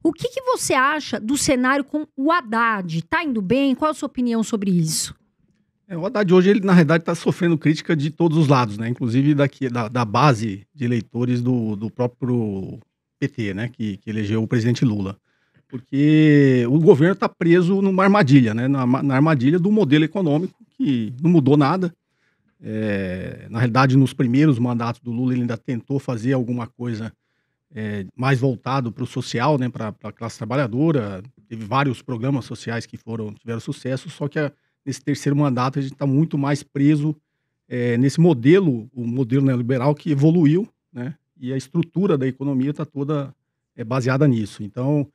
O que você acha do cenário com o Haddad? Tá indo bem? Qual a sua opinião sobre isso? O Haddad hoje, ele na realidade está sofrendo crítica de todos os lados, né? Inclusive da base de eleitores do próprio PT, né? Que elegeu o presidente Lula. Porque o governo está preso numa armadilha, né? Na armadilha do modelo econômico, que não mudou nada. Na realidade, nos primeiros mandatos do Lula, ele ainda tentou fazer alguma coisa mais voltado para o social, né? Para a classe trabalhadora. Teve vários programas sociais que tiveram sucesso, só que nesse terceiro mandato a gente está muito mais preso nesse modelo, o modelo neoliberal que evoluiu, né? E a estrutura da economia está toda baseada nisso. Então,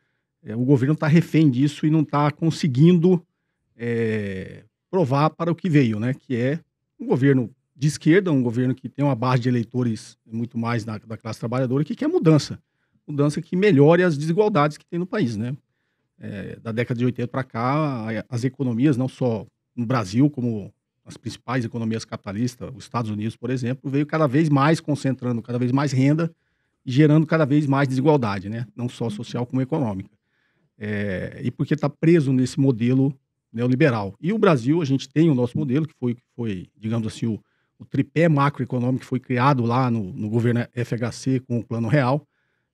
o governo está refém disso e não está conseguindo provar para o que veio, né? Que é um governo de esquerda, um governo que tem uma base de eleitores muito mais da classe trabalhadora, que quer mudança. Mudança que melhore as desigualdades que tem no país, né? Da década de 80 para cá, as economias, não só no Brasil, como as principais economias capitalistas, os Estados Unidos, por exemplo, veio cada vez mais concentrando cada vez mais renda e gerando cada vez mais desigualdade, né? Não só social como econômica. E porque está preso nesse modelo neoliberal. E o Brasil, a gente tem o nosso modelo, que foi digamos assim, o tripé macroeconômico que foi criado lá no governo FHC com o Plano Real,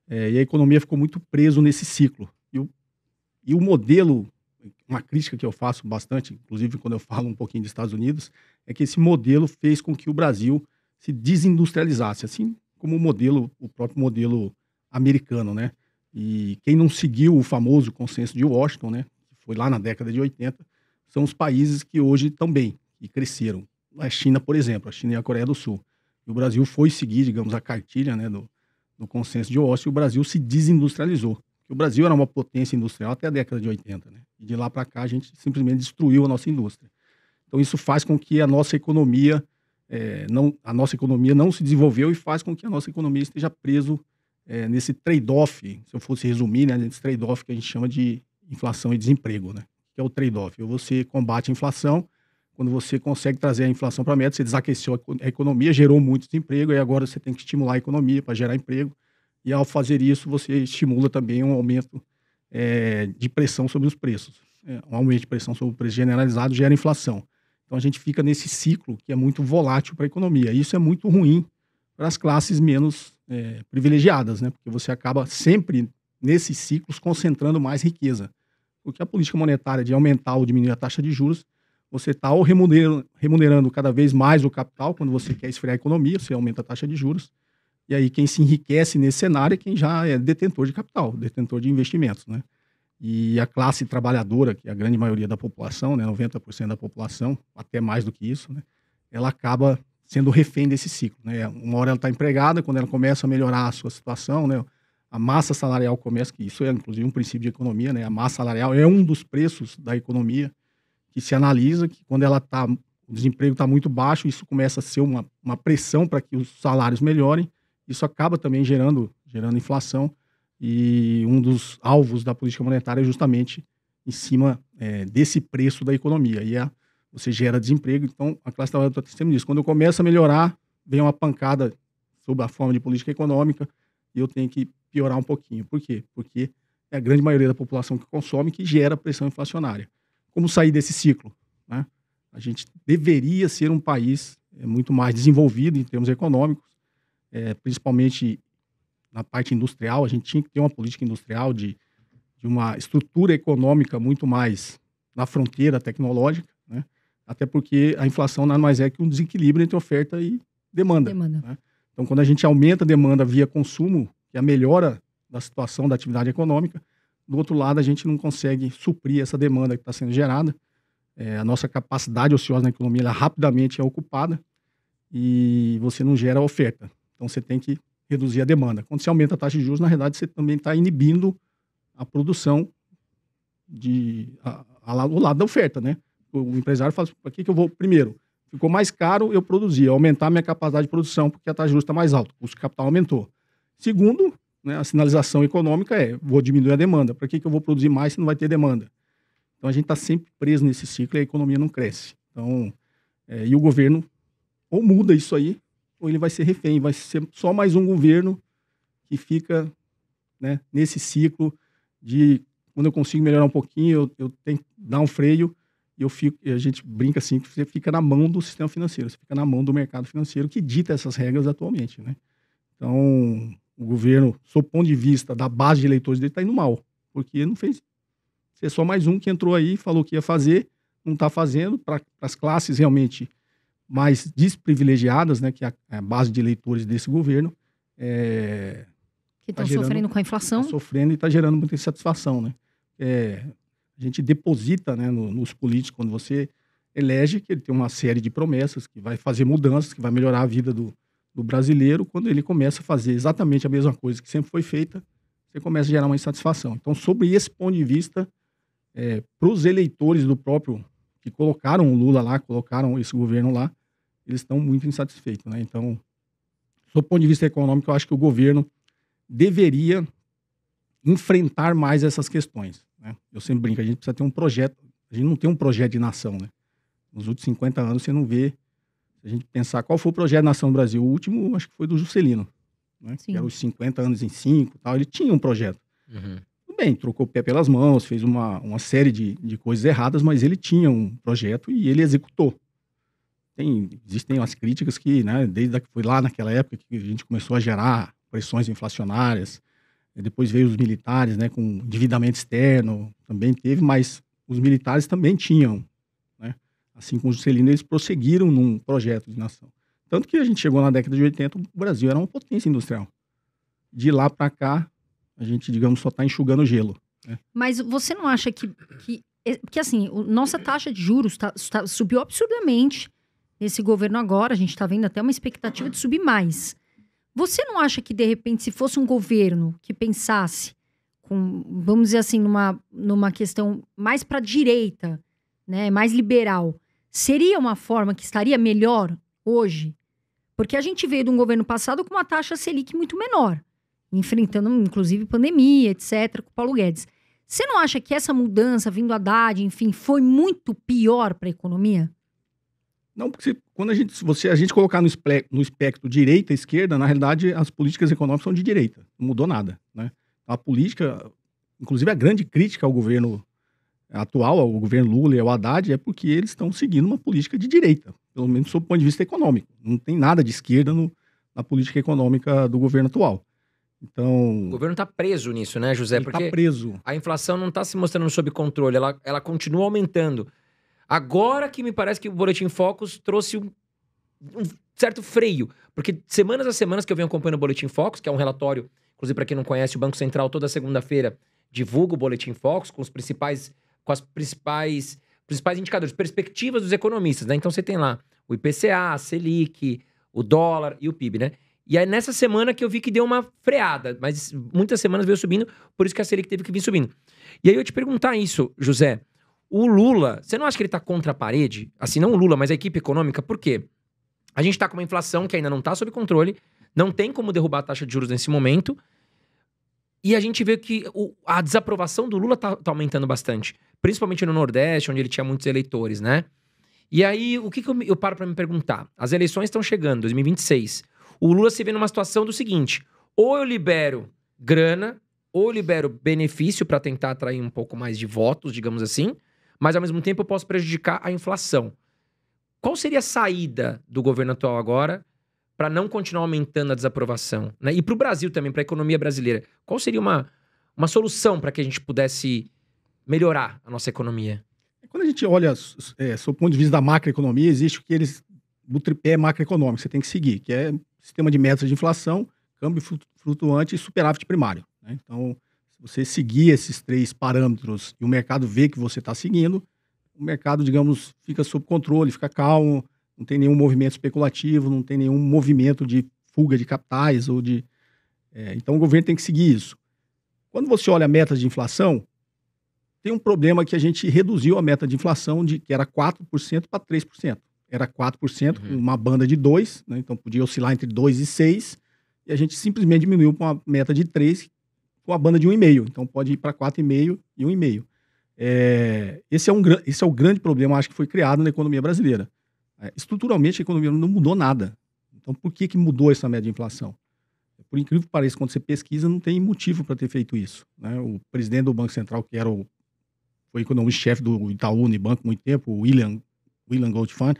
e a economia ficou muito preso nesse ciclo. E o modelo, uma crítica que eu faço bastante, inclusive quando eu falo um pouquinho dos Estados Unidos, é que esse modelo fez com que o Brasil se desindustrializasse, assim como o próprio modelo americano, né? E quem não seguiu o famoso consenso de Washington, né, que foi lá na década de 80, são os países que hoje estão bem e cresceram. A China, por exemplo, a China e a Coreia do Sul. E o Brasil foi seguir, digamos, a cartilha, né, do consenso de Washington, e o Brasil se desindustrializou. O Brasil era uma potência industrial até a década de 80, né? E de lá para cá a gente simplesmente destruiu a nossa indústria. Então isso faz com que a nossa economia não se desenvolveu e faz com que a nossa economia esteja preso nesse trade-off, se eu fosse resumir, né, nesse trade-off que a gente chama de inflação e desemprego, né? Que é o trade-off. Você combate a inflação, quando você consegue trazer a inflação para a meta, você desaqueceu a economia, gerou muito desemprego, e agora você tem que estimular a economia para gerar emprego. E ao fazer isso, você estimula também um aumento de pressão sobre os preços. Um aumento de pressão sobre o preço generalizado gera inflação. Então a gente fica nesse ciclo que é muito volátil para a economia. E isso é muito ruim para as classes menos privilegiadas, né? Porque você acaba sempre nesses ciclos concentrando mais riqueza. Porque a política monetária de aumentar ou diminuir a taxa de juros, você está remunerando cada vez mais o capital. Quando você quer esfriar a economia, você aumenta a taxa de juros. E aí quem se enriquece nesse cenário é quem já é detentor de capital, detentor de investimentos, né? E a classe trabalhadora, que é a grande maioria da população, né, 90% da população, até mais do que isso, né, ela acaba sendo refém desse ciclo, né? Uma hora ela está empregada, quando ela começa a melhorar a sua situação, né, a massa salarial começa, que isso é inclusive um princípio de economia, né, a massa salarial é um dos preços da economia que se analisa, que quando o desemprego está muito baixo, isso começa a ser uma pressão para que os salários melhorem. Isso acaba também gerando inflação, e um dos alvos da política monetária é justamente em cima desse preço da economia. E você gera desemprego, então a classe trabalhadora está sempre nisso. Quando eu começo a melhorar, vem uma pancada sob a forma de política econômica e eu tenho que piorar um pouquinho. Por quê? Porque é a grande maioria da população que consome que gera pressão inflacionária. Como sair desse ciclo, né? A gente deveria ser um país muito mais desenvolvido em termos econômicos, principalmente na parte industrial. A gente tinha que ter uma política industrial de uma estrutura econômica muito mais na fronteira tecnológica, né? Até porque a inflação nada mais é que um desequilíbrio entre oferta e demanda. Né? Então, quando a gente aumenta a demanda via consumo, que é a melhora da situação da atividade econômica, do outro lado a gente não consegue suprir essa demanda que está sendo gerada. A nossa capacidade ociosa na economia ela rapidamente é ocupada e você não gera oferta. Então, você tem que reduzir a demanda. Quando você aumenta a taxa de juros, na realidade, você também está inibindo a produção o lado da oferta, né? O empresário fala, para que eu vou? Primeiro, ficou mais caro eu produzir, aumentar a minha capacidade de produção, porque a taxa de juros está mais alta, o custo de capital aumentou. Segundo, né, a sinalização econômica vou diminuir a demanda. Para que eu vou produzir mais se não vai ter demanda? Então, a gente está sempre preso nesse ciclo e a economia não cresce. Então, e o governo ou muda isso aí, ou ele vai ser refém, vai ser só mais um governo que fica, né, nesse ciclo quando eu consigo melhorar um pouquinho, eu tenho que dar um freio e a gente brinca assim, que você fica na mão do sistema financeiro, você fica na mão do mercado financeiro que dita essas regras atualmente, né? Então, o governo, sob o ponto de vista da base de eleitores dele, está indo mal, porque não fez. Você é só mais um que entrou aí, falou que ia fazer, não está fazendo, para as classes realmente mais desprivilegiadas, né, que é a base de eleitores desse governo, que estão sofrendo com a inflação. Está sofrendo e está gerando muita insatisfação, né? A gente deposita, né, nos políticos, quando você elege, que ele tem uma série de promessas, que vai fazer mudanças, que vai melhorar a vida do brasileiro. Quando ele começa a fazer exatamente a mesma coisa que sempre foi feita, você começa a gerar uma insatisfação. Então, sobre esse ponto de vista, para os eleitores do próprio, que colocaram o Lula lá, colocaram esse governo lá, eles estão muito insatisfeitos, né? Então, do ponto de vista econômico, eu acho que o governo deveria enfrentar mais essas questões, né? Eu sempre brinco, a gente precisa ter um projeto, a gente não tem um projeto de nação, né? Nos últimos 50 anos você não vê, se a gente pensar qual foi o projeto de nação no Brasil, o último acho que foi do Juscelino, né? Que era os 50 anos em 5 e tal, ele tinha um projeto. Tudo bem, trocou o pé pelas mãos, fez uma série de coisas erradas, mas ele tinha um projeto e ele executou. Existem as críticas que, né, desde que foi lá naquela época que a gente começou a gerar pressões inflacionárias, depois veio os militares, né, com endividamento externo, também teve, mas os militares também tinham, né, assim como o Juscelino, eles prosseguiram num projeto de nação. Tanto que a gente chegou na década de 80, o Brasil era uma potência industrial. De lá para cá, a gente, digamos, só está enxugando gelo, né? Mas você não acha que assim, nossa taxa de juros subiu absurdamente nesse governo agora, a gente está vendo até uma expectativa de subir mais. Você não acha que, de repente, se fosse um governo que pensasse, vamos dizer assim, numa questão mais para a direita, né, mais liberal, seria uma forma que estaria melhor hoje? Porque a gente veio de um governo passado com uma taxa Selic muito menor, enfrentando, inclusive, pandemia, etc., com o Paulo Guedes. Você não acha que essa mudança, vindo Haddad, enfim, foi muito pior para a economia? Não, porque quando a gente colocar no espectro direita e esquerda, na realidade, as políticas econômicas são de direita. Não mudou nada, né? A política, inclusive a grande crítica ao governo atual, ao governo Lula e ao Haddad, é porque eles estão seguindo uma política de direita, pelo menos sob o ponto de vista econômico. Não tem nada de esquerda na política econômica do governo atual. Então, o governo está preso nisso, né, José? Ele porque está preso. A inflação não está se mostrando sob controle, ela continua aumentando. Agora que me parece que o Boletim Focus trouxe um certo freio, porque semanas a semanas que eu venho acompanhando o Boletim Focus, que é um relatório, inclusive para quem não conhece, o Banco Central toda segunda-feira divulga o Boletim Focus com os principais indicadores, perspectivas dos economistas, né? Então você tem lá o IPCA, a Selic, o dólar e o PIB, né? E aí nessa semana que eu vi que deu uma freada, mas muitas semanas veio subindo, por isso que a Selic teve que vir subindo. E aí eu ia te perguntar isso, José. O Lula, você não acha que ele tá contra a parede? Assim, não o Lula, mas a equipe econômica, por quê? A gente tá com uma inflação que ainda não tá sob controle, não tem como derrubar a taxa de juros nesse momento, e a gente vê que a desaprovação do Lula tá aumentando bastante, principalmente no Nordeste, onde ele tinha muitos eleitores, né? E aí, o que eu paro pra me perguntar? As eleições estão chegando, 2026. O Lula se vê numa situação do seguinte, ou eu libero grana, ou eu libero benefício pra tentar atrair um pouco mais de votos, digamos assim, mas ao mesmo tempo eu posso prejudicar a inflação. Qual seria a saída do governo atual agora para não continuar aumentando a desaprovação, né? E para o Brasil também, para a economia brasileira, qual seria uma solução para que a gente pudesse melhorar a nossa economia? Quando a gente olha, sob o ponto de vista da macroeconomia, existe o tripé macroeconômico que você tem que seguir, que é sistema de metas de inflação, câmbio flutuante e superávit primário, né? Então, você seguir esses 3 parâmetros e o mercado vê que você está seguindo, o mercado, digamos, fica sob controle, fica calmo, não tem nenhum movimento especulativo, não tem nenhum movimento de fuga de capitais ou de... então o governo tem que seguir isso. Quando você olha a meta de inflação, tem um problema que a gente reduziu a meta de inflação que era 4% para 3%. Era 4% com uma banda de 2, né? Então podia oscilar entre 2 e 6, e a gente simplesmente diminuiu para uma meta de 3, com a banda de 1,5. Então pode ir para 4,5 e 1,5. Esse é o grande problema, acho que foi criado na economia brasileira. Estruturalmente, a economia não mudou nada. Então, por que mudou essa média de inflação? por incrível que pareça, quando você pesquisa, não tem motivo para ter feito isso, né? O presidente do Banco Central, que foi economista-chefe do Itaú Unibanco há muito tempo, o William Goldfein,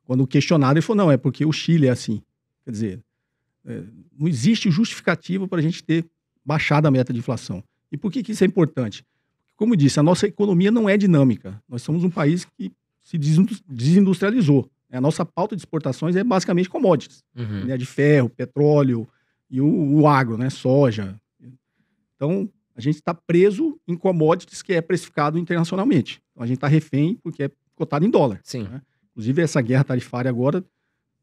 quando questionado, ele falou, não, é porque o Chile é assim. Quer dizer, não existe justificativa para a gente ter baixado a meta de inflação. E por que isso é importante? Como eu disse, a nossa economia não é dinâmica. Nós somos um país que se desindustrializou. A nossa pauta de exportações é basicamente commodities. Né, de ferro, petróleo e o agro, né, soja. Então, a gente está preso em commodities que é precificado internacionalmente. Então, a gente está refém porque é cotado em dólar. Sim. Né? Inclusive, essa guerra tarifária agora,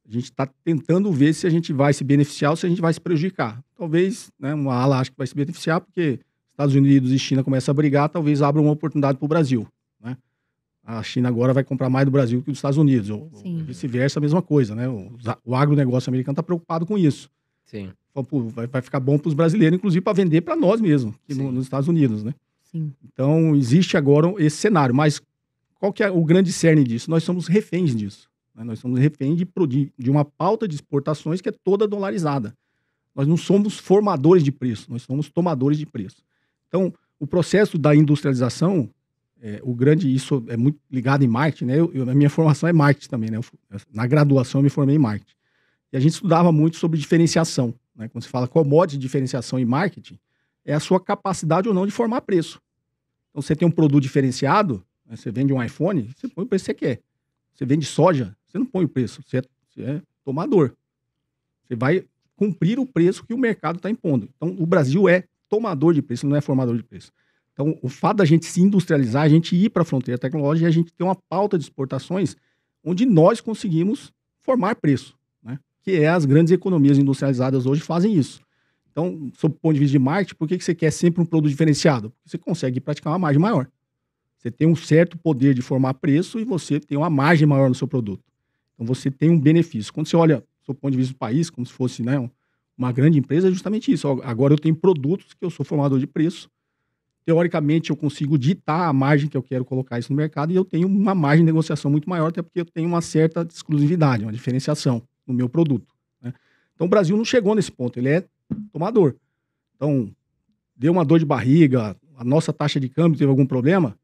a gente está tentando ver se a gente vai se beneficiar ou se a gente vai se prejudicar. Talvez, né, uma ala acha que vai se beneficiar porque Estados Unidos e China começam a brigar, talvez abra uma oportunidade para o Brasil. Né? A China agora vai comprar mais do Brasil que dos Estados Unidos. Ou vice-versa, a mesma coisa. Né? O agronegócio americano está preocupado com isso. Sim. Então, pô, vai ficar bom para os brasileiros, inclusive para vender para nós mesmos, aqui nos Estados Unidos. Né? Sim. Então, existe agora esse cenário. Mas qual que é o grande cerne disso? Nós somos reféns disso. Né? Nós somos reféns de uma pauta de exportações que é toda dolarizada. Nós não somos formadores de preço, nós somos tomadores de preço. Então, o processo da industrialização, isso é muito ligado em marketing, né? A minha formação é marketing também, né? Na graduação eu me formei em marketing. E a gente estudava muito sobre diferenciação, né? Quando se fala commodity, diferenciação e marketing, é a sua capacidade ou não de formar preço. Então, você tem um produto diferenciado, né? Você vende um iPhone, você põe o preço que você quer. Você vende soja, você não põe o preço, você é tomador. Você vai cumprir o preço que o mercado está impondo. Então, o Brasil é tomador de preço, não é formador de preço. Então, o fato da gente se industrializar, a gente ir para a fronteira tecnológica, a gente ter uma pauta de exportações onde nós conseguimos formar preço, né? Que é as grandes economias industrializadas hoje fazem isso. Então, sob o ponto de vista de marketing, por que você quer sempre um produto diferenciado? Porque você consegue praticar uma margem maior. Você tem um certo poder de formar preço e você tem uma margem maior no seu produto. Então, você tem um benefício. Quando você olha, sob o ponto de vista do país, como se fosse, né, uma grande empresa, é justamente isso. Agora eu tenho produtos que eu sou formador de preço. Teoricamente, eu consigo ditar a margem que eu quero colocar isso no mercado e eu tenho uma margem de negociação muito maior, até porque eu tenho uma certa exclusividade, uma diferenciação no meu produto. Né? Então, o Brasil não chegou nesse ponto. Ele é tomador. Então, deu uma dor de barriga, a nossa taxa de câmbio teve algum problema,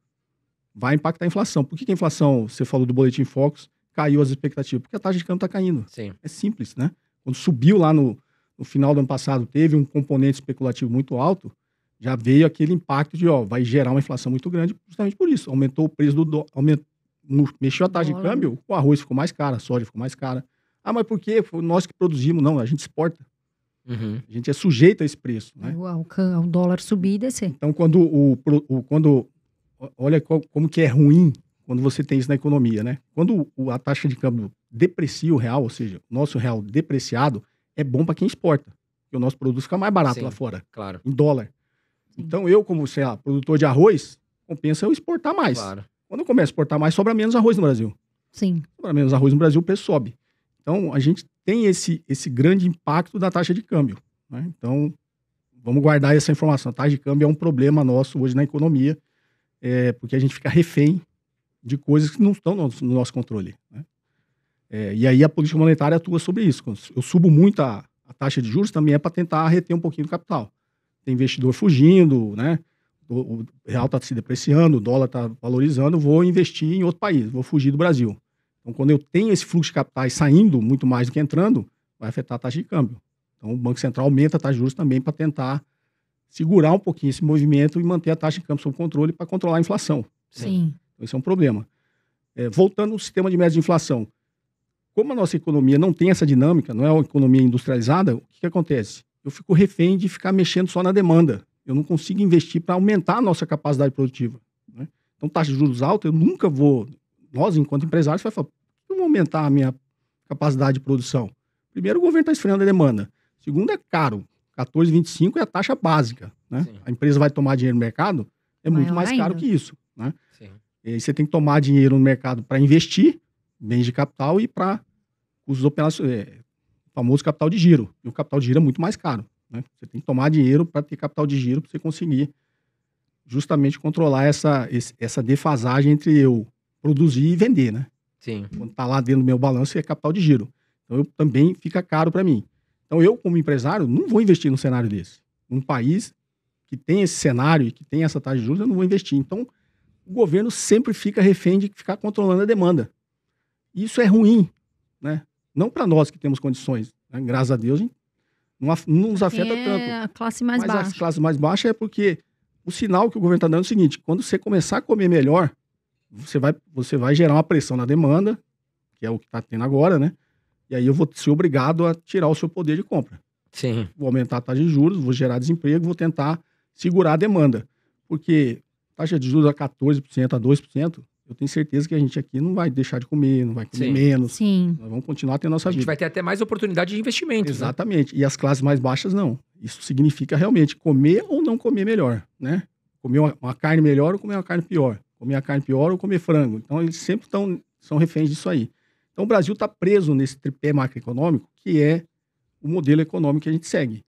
vai impactar a inflação. Por que a inflação, você falou do Boletim Focus, caiu as expectativas? Porque a taxa de câmbio está caindo. Sim. É simples, né? Quando subiu lá no final do ano passado, teve um componente especulativo muito alto, já veio aquele impacto de, vai gerar uma inflação muito grande, justamente por isso. Aumentou o preço mexeu a taxa de câmbio, o arroz ficou mais caro, a soja ficou mais cara. Ah, mas por quê? Foi nós que produzimos. Não, a gente exporta. A gente é sujeito a esse preço, né? O dólar subir e descer. Então, olha como que é ruim quando você tem isso na economia, né? Quando a taxa de câmbio deprecia o real, ou seja, o nosso real depreciado, é bom para quem exporta. Porque o nosso produto fica mais barato lá fora, claro. em dólar. Então, eu, como, sei lá, produtor de arroz, compensa eu exportar mais. Claro. Quando eu começo a exportar mais, sobra menos arroz no Brasil. Sim. Sobra menos arroz no Brasil, o preço sobe. Então, a gente tem esse grande impacto da taxa de câmbio. Né? Então, vamos guardar essa informação. A taxa de câmbio é um problema nosso hoje na economia, porque a gente fica refém de coisas que não estão no nosso controle. Né? E aí a política monetária atua sobre isso. Quando eu subo muito a taxa de juros, também é para tentar reter um pouquinho do capital. Tem investidor fugindo, né? O real está se depreciando, o dólar está valorizando, vou investir em outro país, vou fugir do Brasil. Então, quando eu tenho esse fluxo de capitais saindo muito mais do que entrando, vai afetar a taxa de câmbio. Então, o Banco Central aumenta a taxa de juros também para tentar segurar um pouquinho esse movimento e manter a taxa de câmbio sob controle para controlar a inflação. Sim. Então, esse é um problema. Voltando ao sistema de metas de inflação. Como a nossa economia não tem essa dinâmica, não é uma economia industrializada, o que acontece? Eu fico refém de ficar mexendo só na demanda. Eu não consigo investir para aumentar a nossa capacidade produtiva. Né? Então, taxa de juros alta, eu nunca vou... Nós, enquanto empresários, vai falar, por que eu vou aumentar a minha capacidade de produção? Primeiro, o governo está esfriando a demanda. Segundo, é caro. 14,25 é a taxa básica. Né? A empresa vai tomar dinheiro no mercado, é muito mais caro que isso. Né? Sim. E aí você tem que tomar dinheiro no mercado para investir, bens de capital e para os operações, o famoso capital de giro. E o capital de giro é muito mais caro. Né? Você tem que tomar dinheiro para ter capital de giro para você conseguir justamente controlar essa defasagem entre eu produzir e vender, né? Sim. Quando está lá dentro do meu balanço é capital de giro. Então também fica caro para mim. Então, eu, como empresário, não vou investir num cenário desse. Num país que tem esse cenário e que tem essa taxa de juros, eu não vou investir. Então, o governo sempre fica refém de ficar controlando a demanda. Isso é ruim, né? Não para nós que temos condições, né? Graças a Deus, não nos afeta tanto. A classe mais Mas baixa. a classe mais baixa é porque o sinal que o governo está dando é o seguinte: quando você começar a comer melhor, você vai gerar uma pressão na demanda, que é o que está tendo agora, né? E aí eu vou ser obrigado a tirar o seu poder de compra. Sim. Vou aumentar a taxa de juros, vou gerar desemprego, vou tentar segurar a demanda. Porque taxa de juros a 14%, a 2%, eu tenho certeza que a gente aqui não vai deixar de comer, não vai comer Sim. menos. Sim. Nós vamos continuar tendo a nossa A gente vida. vai ter até mais oportunidade de investimento. Exatamente. E as classes mais baixas, não. Isso significa realmente comer ou não comer melhor, né? Comer uma carne melhor ou comer uma carne pior. Comer a carne pior ou comer frango. Então, eles sempre são reféns disso aí. Então, o Brasil está preso nesse tripé macroeconômico, que é o modelo econômico que a gente segue.